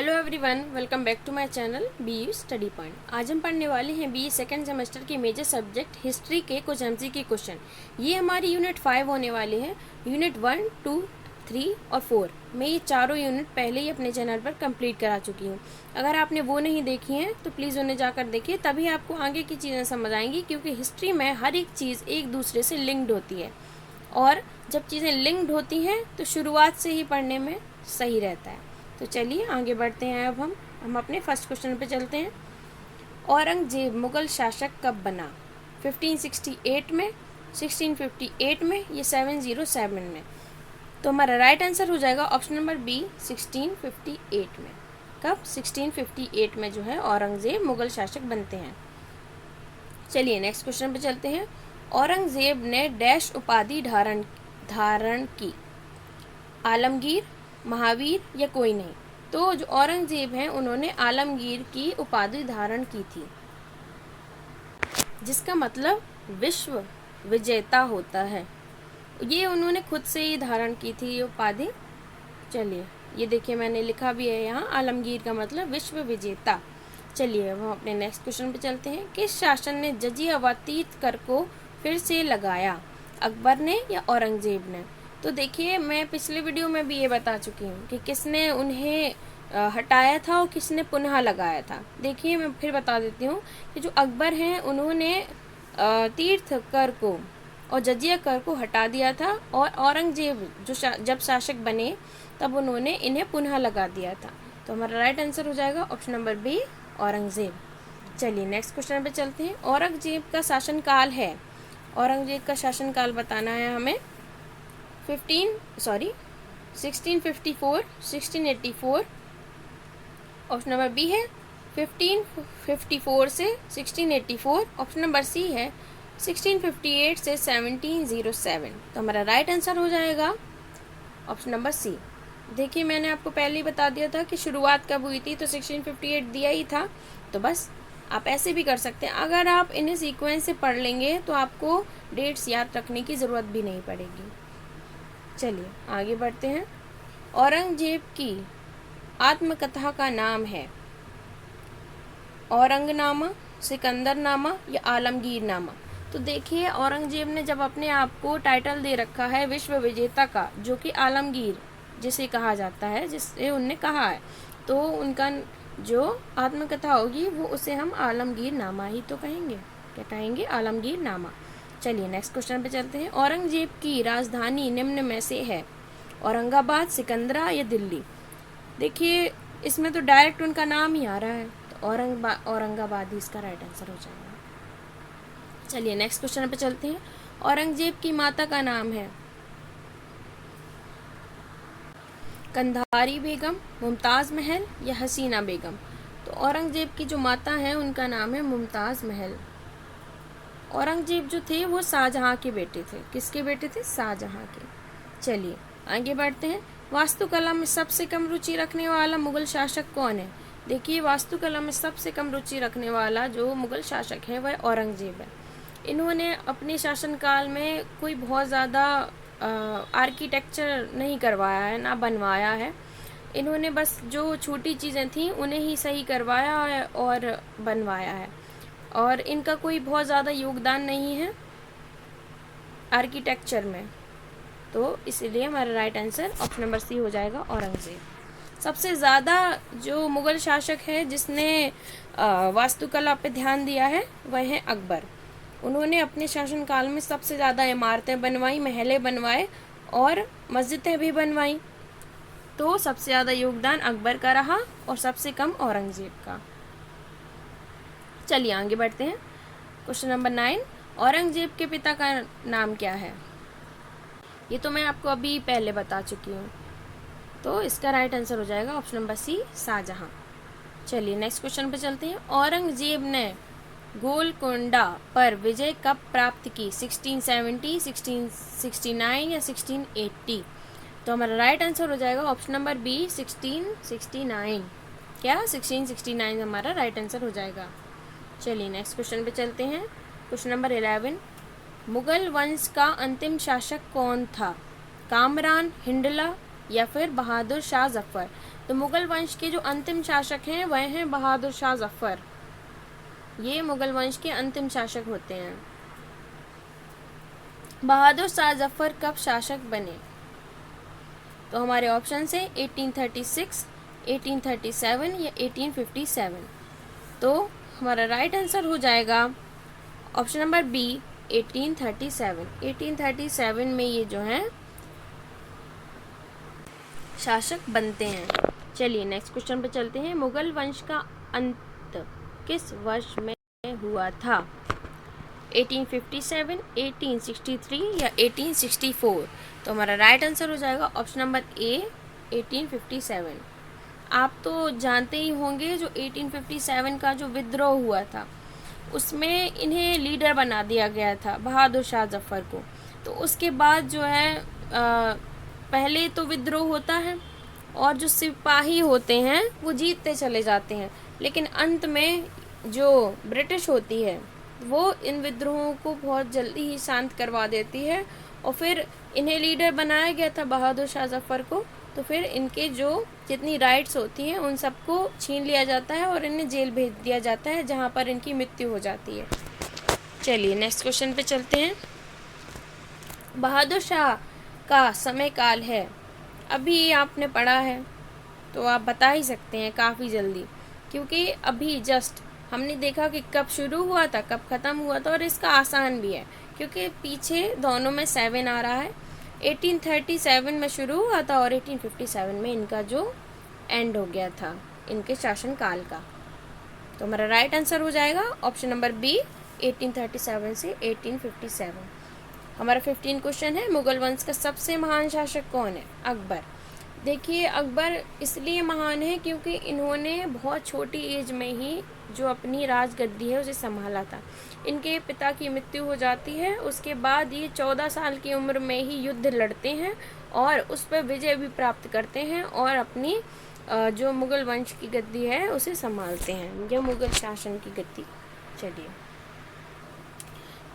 Hello everyone, welcome back to my channel BU study point. आज हम पढ़ने वाले हैं BE सेकेंड सेमेस्टर के मेजर सब्जेक्ट हिस्ट्री के कुछ MCQ क्वेश्चन। ये हमारी यूनिट 5 होने वाले हैं। यूनिट 1, 2, 3 और 4 मैं ये चारों यूनिट पहले ही अपने चैनल पर कंप्लीट करा चुकी हूँ। अगर आपने वो नहीं देखी हैं तो प्लीज़ उन्हें जाकर देखिए, तभी आपको आगे की चीज़ें समझ आएंगी, क्योंकि हिस्ट्री में हर एक चीज़ एक दूसरे से लिंक्ड होती है और जब चीज़ें लिंक्ड होती हैं तो शुरुआत से ही पढ़ने में सही रहता है। तो चलिए आगे बढ़ते हैं। अब हम अपने फर्स्ट क्वेश्चन पे चलते हैं। औरंगजेब मुग़ल शासक कब बना? 1568 में, 1658 में, या 707 में? तो हमारा राइट आंसर हो जाएगा ऑप्शन नंबर बी, 1658 में। कब? 1658 में जो है औरंगजेब मुग़ल शासक बनते हैं। चलिए नेक्स्ट क्वेश्चन पे चलते हैं। औरंगजेब ने डैश उपाधि धारण की? आलमगीर, महावीर या कोई नहीं? तो जो औरंगजेब हैं उन्होंने आलमगीर की उपाधि धारण की थी, जिसका मतलब विश्व विजेता होता है। ये उन्होंने खुद से ही धारण की थी ये उपाधि। चलिए ये देखिए मैंने लिखा भी है यहाँ, आलमगीर का मतलब विश्व विजेता। चलिए अब हम अपने नेक्स्ट क्वेश्चन पे चलते हैं। किस शासन ने जजिया व तीर्थ कर को फिर से लगाया? अकबर ने या औरंगजेब ने? तो देखिए मैं पिछले वीडियो में भी ये बता चुकी हूँ कि किसने उन्हें हटाया था और किसने पुनः लगाया था। देखिए मैं फिर बता देती हूँ कि जो अकबर हैं उन्होंने तीर्थ कर को और जजिया कर को हटा दिया था, और औरंगजेब जो जब शासक बने तब उन्होंने इन्हें पुनः लगा दिया था। तो हमारा राइट आंसर हो जाएगा ऑप्शन नंबर बी, औरंगजेब। चलिए नेक्स्ट क्वेश्चन पे चलते हैं। औरंगजेब का शासनकाल है, औरंगजेब का शासनकाल बताना है हमें। 1654, 1684, ऑप्शन नंबर बी है 1554 से 1684, ऑप्शन नंबर सी है 1658 से 1707। तो हमारा राइट आंसर हो जाएगा ऑप्शन नंबर सी। देखिए मैंने आपको पहले ही बता दिया था कि शुरुआत कब हुई थी, तो 1658 दिया ही था, तो बस आप ऐसे भी कर सकते हैं। अगर आप इन्हें सीक्वेंस से पढ़ लेंगे तो आपको डेट्स याद रखने की ज़रूरत भी नहीं पड़ेगी। चलिए आगे बढ़ते हैं। औरंगजेब की आत्मकथा का नाम है औरंगनामा, सिकंदरनामा या आलमगीरनामा? तो देखिए औरंगजेब ने जब अपने आप को टाइटल दे रखा है विश्व विजेता का, जो कि आलमगीर जिसे कहा जाता है, जिससे उनने कहा है, तो उनका जो आत्मकथा होगी वो उसे हम आलमगीरनामा ही तो कहेंगे। क्या कहेंगे? आलमगीरनामा। चलिए नेक्स्ट क्वेश्चन पे चलते हैं। औरंगजेब की राजधानी निम्न में से है? औरंगाबाद, सिकंदरा या दिल्ली? देखिए इसमें तो डायरेक्ट उनका नाम ही आ रहा है, तो औरंगाबाद ही इसका राइट आंसर हो जाएगा। चलिए नेक्स्ट क्वेश्चन पे चलते हैं। औरंगजेब की माता का नाम है कंधारी बेगम, मुमताज़ महल या हसीना बेगम? तो औरंगजेब की जो माता है उनका नाम है मुमताज़ महल। औरंगजेब जो थे वो शाहजहाँ के बेटे थे। किसके बेटे थे? शाहजहाँ के। चलिए आगे बढ़ते हैं। वास्तुकला में सबसे कम रुचि रखने वाला मुगल शासक कौन है? देखिए वास्तुकला में सबसे कम रुचि रखने वाला जो मुगल शासक है वह औरंगजेब है। इन्होंने अपने शासनकाल में कोई बहुत ज़्यादा आर्किटेक्चर नहीं करवाया है, ना बनवाया है। इन्होंने बस जो छोटी चीज़ें थीं उन्हें ही सही करवाया है और बनवाया है, और इनका कोई बहुत ज़्यादा योगदान नहीं है आर्किटेक्चर में। तो इसीलिए हमारा right answer option number C हो जाएगा, औरंगजेब। सबसे ज़्यादा जो मुग़ल शासक है जिसने वास्तुकला पे ध्यान दिया है वह है अकबर। उन्होंने अपने शासनकाल में सबसे ज़्यादा इमारतें बनवाई, महलें बनवाए और मस्जिदें भी बनवाई। तो सबसे ज़्यादा योगदान अकबर का रहा और सबसे कम औरंगजेब का। चलिए आगे बढ़ते हैं। क्वेश्चन नंबर 9, औरंगजेब के पिता का नाम क्या है? ये तो मैं आपको अभी पहले बता चुकी हूँ, तो इसका राइट आंसर हो जाएगा ऑप्शन नंबर सी, शाहजहाँ। चलिए नेक्स्ट क्वेश्चन पे चलते हैं। औरंगजेब ने गोलकोंडा पर विजय कब प्राप्त की? 1670, 1669 या 1680? तो हमारा राइट आंसर हो जाएगा ऑप्शन नंबर बी, 1669। क्या? 1669 हमारा राइट आंसर हो जाएगा। चलिए नेक्स्ट क्वेश्चन पे चलते हैं। क्वेश्चन नंबर 11, मुगल वंश का अंतिम शासक कौन था? कामरान, हिंडला या फिर बहादुर शाह जफर? तो मुगल वंश के जो अंतिम शासक हैं वह हैं बहादुर शाह जफर। ये मुगल वंश के अंतिम शासक होते हैं। बहादुर शाह जफर कब शासक बने? तो हमारे ऑप्शन है 1836, 1837 या 1857। तो हमारा राइट आंसर हो जाएगा ऑप्शन नंबर बी 1837। 1837 में ये जो हैं शासक बनते हैं। चलिए नेक्स्ट क्वेश्चन पे चलते हैं। मुगल वंश का अंत किस वर्ष में हुआ था? 1857, 1863 या 1864। तो हमारा राइट आंसर हो जाएगा ऑप्शन नंबर ए 1857। आप तो जानते ही होंगे जो 1857 का जो विद्रोह हुआ था उसमें इन्हें लीडर बना दिया गया था, बहादुर शाह जफर को। तो उसके बाद जो है पहले तो विद्रोह होता है और जो सिपाही होते हैं वो जीतते चले जाते हैं, लेकिन अंत में जो ब्रिटिश होती है वो इन विद्रोहों को बहुत जल्दी ही शांत करवा देती है और फिर इन्हें लीडर बनाया गया था बहादुर शाह जफर को। तो फिर इनके जो जितनी राइट्स होती हैं उन सबको छीन लिया जाता है और इन्हें जेल भेज दिया जाता है जहाँ पर इनकी मृत्यु हो जाती है। चलिए नेक्स्ट क्वेश्चन पे चलते हैं। बहादुर शाह का समय काल है, अभी आपने पढ़ा है तो आप बता ही सकते हैं काफ़ी जल्दी, क्योंकि अभी जस्ट हमने देखा कि कब शुरू हुआ था कब ख़त्म हुआ था, और इसका आसान भी है क्योंकि पीछे दोनों में 7 आ रहा है। 1837 में शुरू हुआ था और 1857 में इनका जो एंड हो गया था इनके शासन काल का। तो हमारा राइट आंसर हो जाएगा ऑप्शन नंबर बी 1837 से 1857। हमारा 15 क्वेश्चन है, मुगल वंश का सबसे महान शासक कौन है? अकबर। देखिए अकबर इसलिए महान है क्योंकि इन्होंने बहुत छोटी एज में ही जो अपनी राजगद्दी है उसे संभाला था। इनके पिता की मृत्यु हो जाती है, उसके बाद ये 14 साल की उम्र में ही युद्ध लड़ते हैं और उस पर विजय भी प्राप्त करते हैं और अपनी जो मुगल वंश की गद्दी है उसे संभालते हैं, यह मुगल शासन की गद्दी। चलिए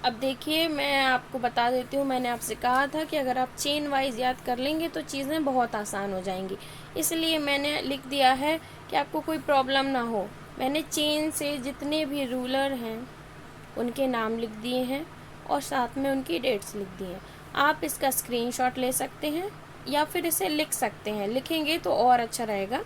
अब देखिए मैं आपको बता देती हूँ, मैंने आपसे कहा था कि अगर आप चेन वाइज याद कर लेंगे तो चीज़ें बहुत आसान हो जाएंगी, इसलिए मैंने लिख दिया है कि आपको कोई प्रॉब्लम ना हो। मैंने चेन से जितने भी रूलर हैं उनके नाम लिख दिए हैं और साथ में उनकी डेट्स लिख दी हैं। आप इसका स्क्रीनशॉट ले सकते हैं या फिर इसे लिख सकते हैं, लिखेंगे तो और अच्छा रहेगा।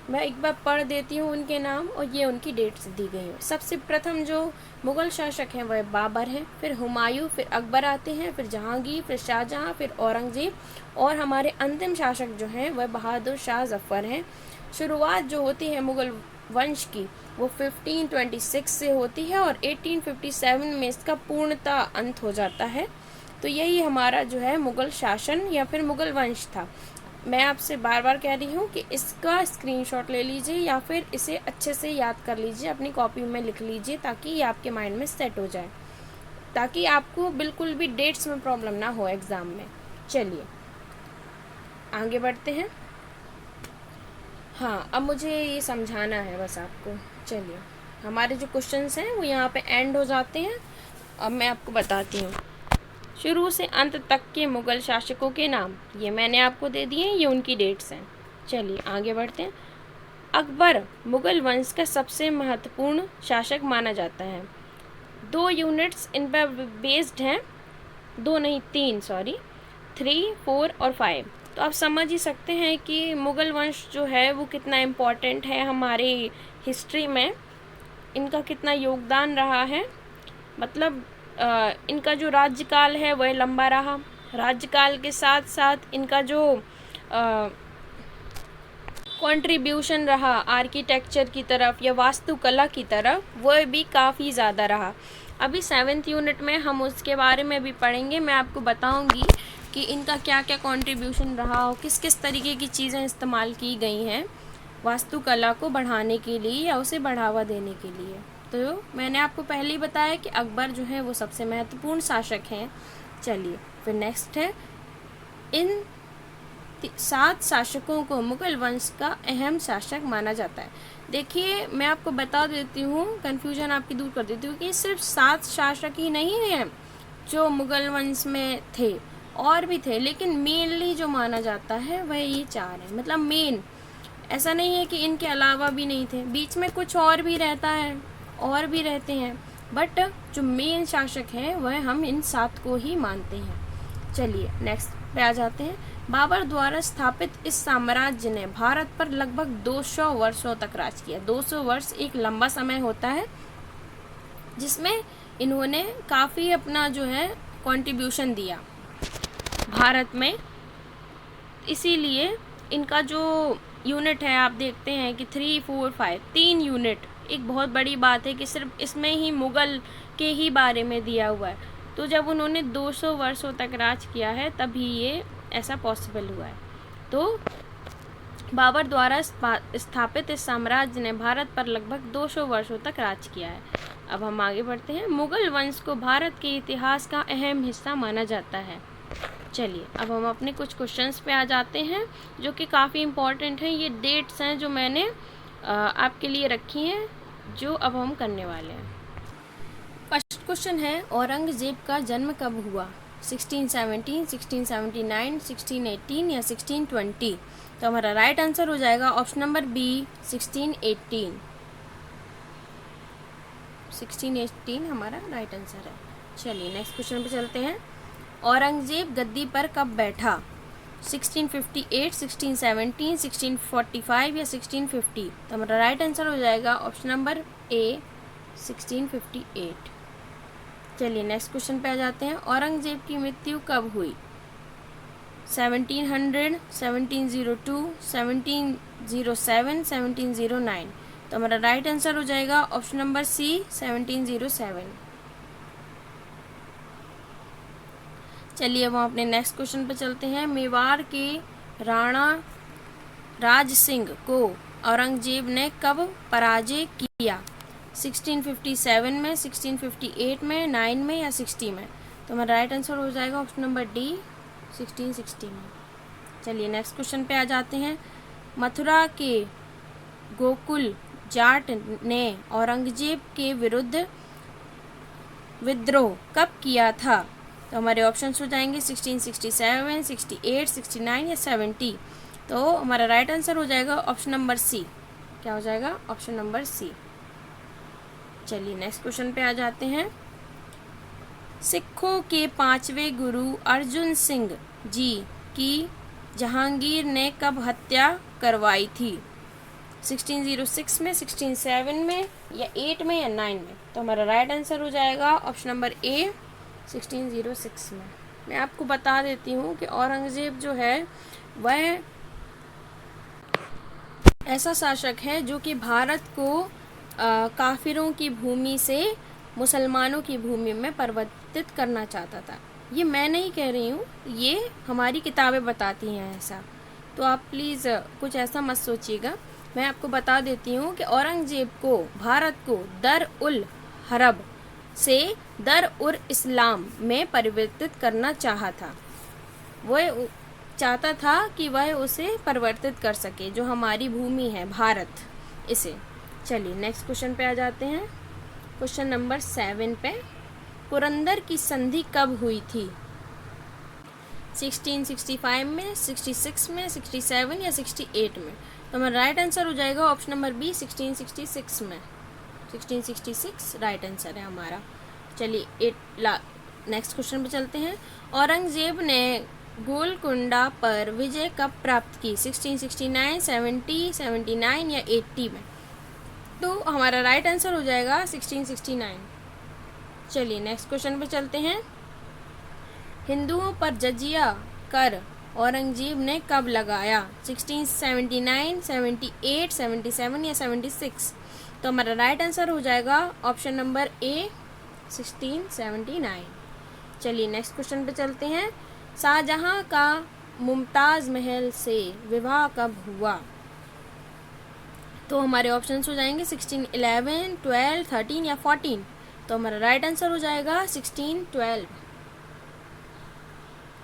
मैं एक बार पढ़ देती हूँ उनके नाम और ये उनकी डेट्स दी गई हैं। सबसे प्रथम जो मुग़ल शासक हैं वह बाबर हैं, फिर हुमायूं, फिर अकबर आते हैं, फिर जहांगीर, फिर शाहजहां, फिर औरंगज़ेब और हमारे अंतिम शासक जो हैं वह बहादुर शाह जफ़र हैं। शुरुआत जो होती है मुग़ल वंश की वो 1526 से होती है और 1857 में इसका पूर्णतः अंत हो जाता है। तो यही हमारा जो है मुग़ल शासन या फिर मुग़ल वंश था। मैं आपसे बार बार कह रही हूँ कि इसका स्क्रीनशॉट ले लीजिए या फिर इसे अच्छे से याद कर लीजिए, अपनी कॉपी में लिख लीजिए ताकि ये आपके माइंड में सेट हो जाए, ताकि आपको बिल्कुल भी डेट्स में प्रॉब्लम ना हो एग्ज़ाम में। चलिए आगे बढ़ते हैं। हाँ अब मुझे ये समझाना है बस आपको। चलिए हमारे जो क्वेश्चंस हैं वो यहाँ पे एंड हो जाते हैं। अब मैं आपको बताती हूँ शुरू से अंत तक के मुग़ल शासकों के नाम, ये मैंने आपको दे दिए, ये उनकी डेट्स हैं। चलिए आगे बढ़ते हैं। अकबर मुग़ल वंश का सबसे महत्वपूर्ण शासक माना जाता है। 2 यूनिट्स इन पर बेस्ड हैं, 2 नहीं 3 सॉरी 3, 4 और 5। तो आप समझ ही सकते हैं कि मुग़ल वंश जो है वो कितना इम्पोर्टेंट है हमारे हिस्ट्री में, इनका कितना योगदान रहा है। मतलब इनका जो राज्यकाल है वह लंबा रहा, राज्यकाल के साथ साथ इनका जो कंट्रीब्यूशन रहा आर्किटेक्चर की तरफ या वास्तुकला की तरफ वह भी काफ़ी ज़्यादा रहा। अभी 7th यूनिट में हम उसके बारे में भी पढ़ेंगे। मैं आपको बताऊंगी कि इनका क्या क्या कंट्रीब्यूशन रहा और किस किस तरीके की चीज़ें इस्तेमाल की गई हैं वास्तुकला को बढ़ाने के लिए या उसे बढ़ावा देने के लिए। तो मैंने आपको पहले ही बताया कि अकबर जो है वो सबसे महत्वपूर्ण शासक हैं। चलिए फिर नेक्स्ट है, इन 7 शासकों को मुग़ल वंश का अहम शासक माना जाता है। देखिए मैं आपको बता देती हूँ, कन्फ्यूजन आपकी दूर कर देती हूँ कि सिर्फ 7 शासक ही नहीं हैं जो मुग़ल वंश में थे, और भी थे, लेकिन मेनली जो माना जाता है वह ये 4 हैं। मतलब मेन ऐसा नहीं है कि इनके अलावा भी नहीं थे, बीच में कुछ और भी रहता है, और भी रहते हैं, बट जो मेन शासक हैं वह हम इन 7 को ही मानते हैं। चलिए नेक्स्ट पे आ जाते हैं। बाबर द्वारा स्थापित इस साम्राज्य ने भारत पर लगभग 200 वर्षों तक राज किया। 200 वर्ष एक लंबा समय होता है जिसमें इन्होंने काफ़ी अपना जो है कंट्रीब्यूशन दिया भारत में। इसीलिए इनका जो यूनिट है आप देखते हैं कि 3, 4, 5 3 यूनिट, एक बहुत बड़ी बात है कि सिर्फ इसमें ही मुग़ल के ही बारे में दिया हुआ है। तो जब उन्होंने 200 वर्षों तक राज किया है तभी ये ऐसा पॉसिबल हुआ है। तो बाबर द्वारा स्थापित इस साम्राज्य ने भारत पर लगभग 200 वर्षों तक राज किया है। अब हम आगे बढ़ते हैं। मुग़ल वंश को भारत के इतिहास का अहम हिस्सा माना जाता है। चलिए अब हम अपने कुछ क्वेश्चंस पे आ जाते हैं जो कि काफ़ी इम्पोर्टेंट हैं। ये डेट्स हैं जो मैंने आपके लिए रखी हैं, जो अब हम करने वाले हैं। फर्स्ट क्वेश्चन है, औरंगजेब का जन्म कब हुआ? 1617, 1679, 1618 या 1620? तो हमारा राइट आंसर हो जाएगा ऑप्शन नंबर बी, 1618। 1618 हमारा राइट आंसर है। चलिए नेक्स्ट क्वेश्चन पे चलते हैं। औरंगजेब गद्दी पर कब बैठा? 1658, 1617, 1645 या 1650? तो हमारा राइट आंसर हो जाएगा ऑप्शन नंबर ए, 1658। चलिए नेक्स्ट क्वेश्चन पे आ जाते हैं। औरंगजेब की मृत्यु कब हुई? 1700, 1702, 1707, 1709? तो हमारा राइट आंसर हो जाएगा ऑप्शन नंबर सी, 1707। चलिए अब हम अपने नेक्स्ट क्वेश्चन पे चलते हैं। मेवाड़ के राणा राज सिंह को औरंगजेब ने कब पराजय किया? 1657 में, 1658 में, 9 में या 60 में? तो हमारा राइट आंसर हो जाएगा ऑप्शन नंबर डी, 1660 में। चलिए नेक्स्ट क्वेश्चन पे आ जाते हैं। मथुरा के गोकुल जाट ने औरंगजेब के विरुद्ध विद्रोह कब किया था? तो हमारे ऑप्शंस हो जाएंगे 1667, 68, 69 या 70। तो हमारा राइट आंसर हो जाएगा ऑप्शन नंबर सी। क्या हो जाएगा? Option number C. चलिए नेक्स्ट क्वेश्चन पे आ जाते हैं। सिखों के 5वें गुरु अर्जुन सिंह जी की जहांगीर ने कब हत्या करवाई थी? 1606 में, 1607 में या 8 में या 9 में? तो हमारा राइट आंसर हो जाएगा ऑप्शन नंबर ए, 1606 में। मैं आपको बता देती हूँ कि औरंगजेब जो है वह ऐसा शासक है जो कि भारत को काफिरों की भूमि से मुसलमानों की भूमि में परिवर्तित करना चाहता था। ये मैं नहीं कह रही हूँ, ये हमारी किताबें बताती हैं ऐसा। तो आप प्लीज़ कुछ ऐसा मत सोचिएगा। मैं आपको बता देती हूँ कि औरंगजेब को भारत को दर उल हरब से दर उल इस्लाम में परिवर्तित करना चाहा था। वह चाहता था कि वह उसे परिवर्तित कर सके, जो हमारी भूमि है भारत, इसे। चलिए नेक्स्ट क्वेश्चन पे आ जाते हैं। क्वेश्चन नंबर 7 पे, पुरंदर की संधि कब हुई थी? 1665 में, 66 में, 67 या 68 में? तो हमारा राइट आंसर हो जाएगा ऑप्शन नंबर बी, 1666 में। 1666 राइट आंसर है हमारा। चलिए नेक्स्ट क्वेश्चन पे चलते हैं। औरंगजेब ने गोलकुंडा पर विजय कब प्राप्त की? 1669, 70, 79 या 80 में? तो हमारा राइट आंसर हो जाएगा 1669। चलिए नेक्स्ट क्वेश्चन पे चलते हैं। हिंदुओं पर जजिया कर औरंगजेब ने कब लगाया? 1679, 78, 77 या 76? तो हमारा राइट आंसर हो जाएगा ऑप्शन नंबर ए, 1679। चलिए नेक्स्ट क्वेश्चन पे चलते हैं। शाहजहां का मुमताज़ महल से विवाह कब हुआ? तो हमारे ऑप्शंस हो जाएंगे 1611, 12, 13 या 14। तो हमारा राइट आंसर हो जाएगा 1612।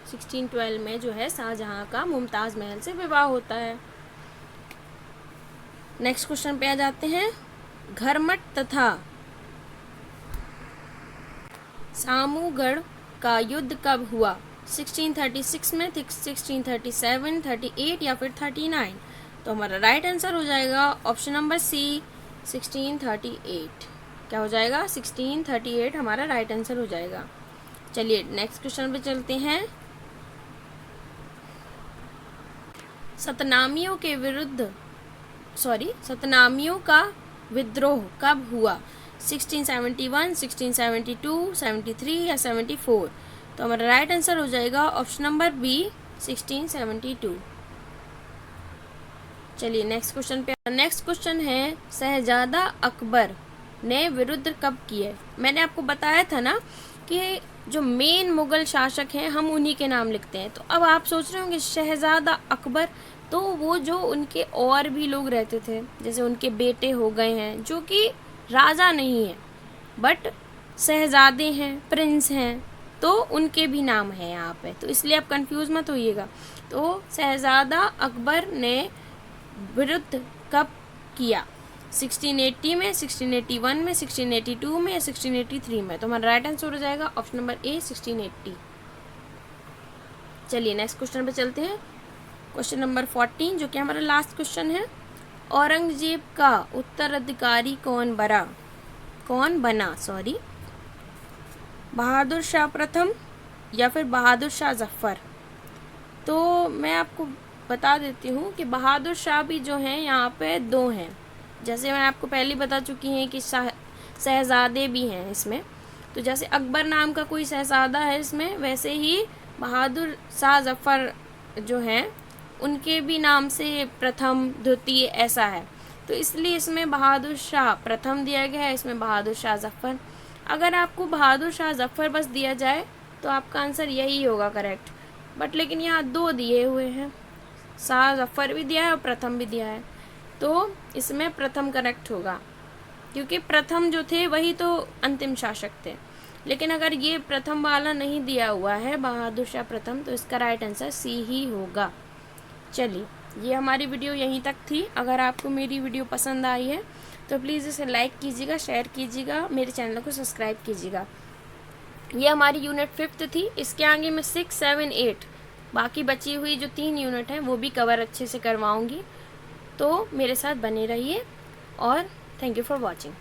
1612 में जो है शाहजहां का मुमताज़ महल से विवाह होता है। नेक्स्ट क्वेश्चन पे आ जाते हैं। घरमट तथा सामूगढ़ का युद्ध कब हुआ? 1636 में, 1637, 38 या फिर 39? तो हमारा राइट आंसर हो जाएगा ऑप्शन नंबर सी 1638। क्या हो जाएगा? 1638 हमारा राइट आंसर हो जाएगा। चलिए नेक्स्ट क्वेश्चन पे चलते हैं। सतनामियों का विद्रोह कब हुआ? 1671, 1672, 73 या 74? तो हमारा राइट आंसर हो जाएगा ऑप्शन नंबर बी 1672। चलिए नेक्स्ट क्वेश्चन पे। नेक्स्ट क्वेश्चन है शहजादा अकबर ने विरुद्ध कब किए? मैंने आपको बताया था ना कि जो मेन मुगल शासक हैं हम उन्हीं के नाम लिखते हैं। तो अब आप सोच रहे होंगे शहजादा अकबर, तो वो जो उनके और भी लोग रहते थे, जैसे उनके बेटे हो गए हैं जो कि राजा नहीं है बट शहजादे हैं, प्रिंस हैं, तो उनके भी नाम है यहाँ पे। तो इसलिए आप कंफ्यूज मत होइएगा। तो शहजादा अकबर ने विरुद्ध कब किया? 1680 में, 1681 में, 1682 में या 1683 में? तो हमारा राइट आंसर हो जाएगा ऑप्शन नंबर ए 1680। चलिए नेक्स्ट क्वेश्चन पे चलते हैं। क्वेश्चन नंबर 14 जो कि हमारा लास्ट क्वेश्चन है। औरंगजेब का उत्तराधिकारी कौन बना? बहादुर शाह प्रथम या फिर बहादुर शाह जफ़र? तो मैं आपको बता देती हूँ कि बहादुर शाह भी जो हैं यहाँ पे दो हैं। जैसे मैं आपको पहले बता चुकी हैं कि शहजादे भी हैं इसमें। तो जैसे अकबर नाम का कोई शहजादा है इसमें, वैसे ही बहादुर शाह जफ़र जो हैं उनके भी नाम से प्रथम, द्वितीय ऐसा है। तो इसलिए इसमें बहादुर शाह प्रथम दिया गया है, इसमें बहादुर शाह जफ़र। अगर आपको बहादुर शाह जफ़र बस दिया जाए तो आपका आंसर यही होगा करेक्ट। बट लेकिन यहाँ दो दिए हुए हैं, शाह जफ़र भी दिया है और प्रथम भी दिया है, तो इसमें प्रथम करेक्ट होगा, क्योंकि प्रथम जो थे वही तो अंतिम शासक थे। लेकिन अगर ये प्रथम वाला नहीं दिया हुआ है बहादुर शाह प्रथम, तो इसका राइट आंसर सी ही होगा। चलिए ये हमारी वीडियो यहीं तक थी। अगर आपको मेरी वीडियो पसंद आई है तो प्लीज़ इसे लाइक कीजिएगा, शेयर कीजिएगा, मेरे चैनल को सब्सक्राइब कीजिएगा। ये हमारी यूनिट 5th थी। इसके आगे मैं 6, 7, 8 बाकी बची हुई जो 3 यूनिट हैं वो भी कवर अच्छे से करवाऊँगी। तो मेरे साथ बने रहिए और थैंक यू फॉर वॉचिंग।